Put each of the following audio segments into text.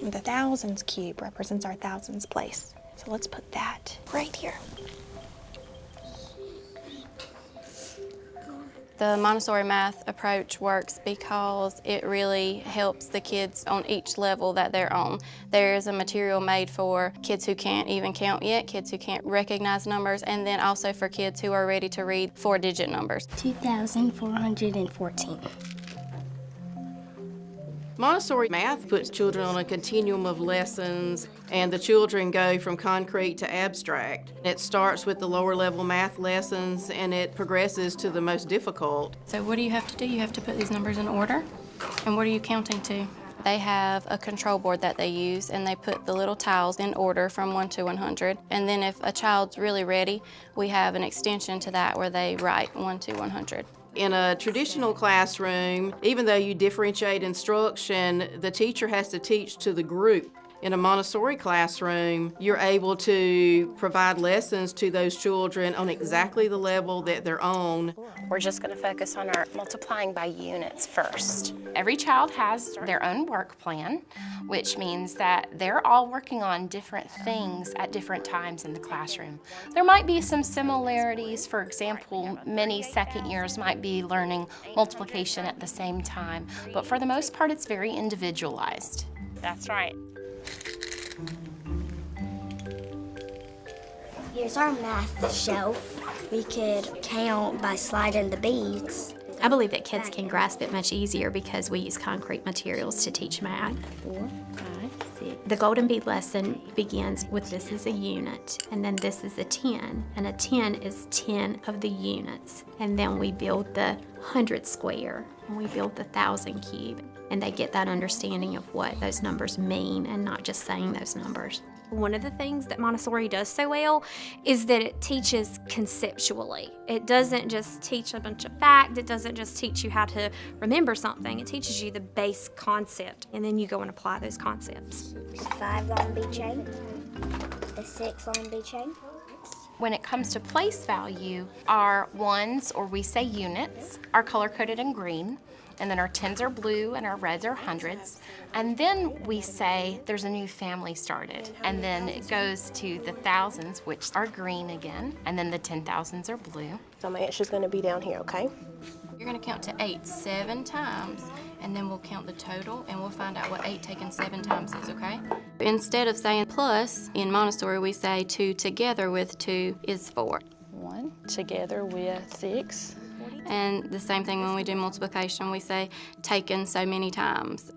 The thousands cube represents our thousands place. So let's put that right here. The Montessori math approach works because it really helps the kids on each level that they're on. There is a material made for kids who can't even count yet, kids who can't recognize numbers, and then also for kids who are ready to read 4-digit numbers. 2,414. Montessori math puts children on a continuum of lessons, and the children go from concrete to abstract. It starts with the lower level math lessons and it progresses to the most difficult. So what do you have to do? You have to put these numbers in order. And what are you counting to? They have a control board that they use, and they put the little tiles in order from 1 to 100. And then if a child's really ready, we have an extension to that where they write 1 to 100. In a traditional classroom, even though you differentiate instruction, the teacher has to teach to the group. In a Montessori classroom, you're able to provide lessons to those children on exactly the level that they're on. We're just going to focus on our multiplying by units first. Every child has their own work plan, which means that they're all working on different things at different times in the classroom. There might be some similarities. For example, many second years might be learning multiplication at the same time, but for the most part, it's very individualized. That's right. Here's our math shelf. We could count by sliding the beads. I believe that kids can grasp it much easier because we use concrete materials to teach math. 4, 5, 6. The golden bead lesson begins with this is a unit, and then this is a 10, and a 10 is 10 of the units. And then we build the 100 square, and we build the 1,000 cube, and they get that understanding of what those numbers mean and not just saying those numbers. One of the things that Montessori does so well is that it teaches conceptually. It doesn't just teach a bunch of facts, it doesn't just teach you how to remember something, it teaches you the base concept, and then you go and apply those concepts. The 5 long bead chain, the 6 long bead chain. When it comes to place value, our ones, or we say units, are color-coded in green, and then our tens are blue and our reds are hundreds. And then we say there's a new family started. And then it goes to the thousands, which are green again, and then the 10,000s are blue. So my answer's gonna be down here, okay? You're gonna count to 8 7 times, and then we'll count the total, and we'll find out what 8 taken 7 times is, okay? Instead of saying plus, in Montessori we say 2 together with 2 is 4. 1 together with 6. And the same thing when we do multiplication, we say taken so many times.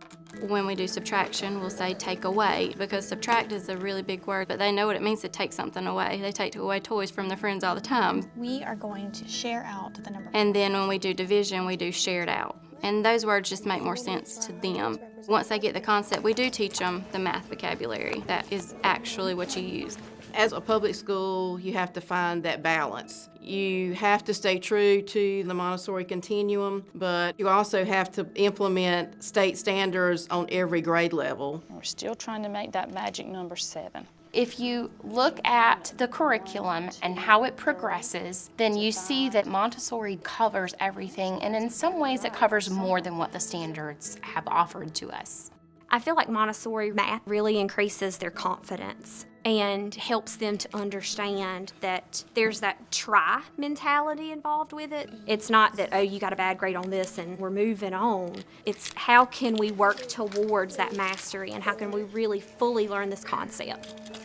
When we do subtraction, we'll say take away, because subtract is a really big word, but they know what it means to take something away. They take away toys from their friends all the time. We are going to share out the number. And then when we do division, we do shared out. And those words just make more sense to them. Once they get the concept, we do teach them the math vocabulary. That is actually what you use. As a public school, you have to find that balance. You have to stay true to the Montessori continuum, but you also have to implement state standards on every grade level. We're still trying to make that magic number 7. If you look at the curriculum and how it progresses, then you see that Montessori covers everything, and in some ways it covers more than what the standards have offered to us. I feel like Montessori math really increases their confidence and helps them to understand that there's that try mentality involved with it. It's not that, oh, you got a bad grade on this and we're moving on. It's how can we work towards that mastery and how can we really fully learn this concept.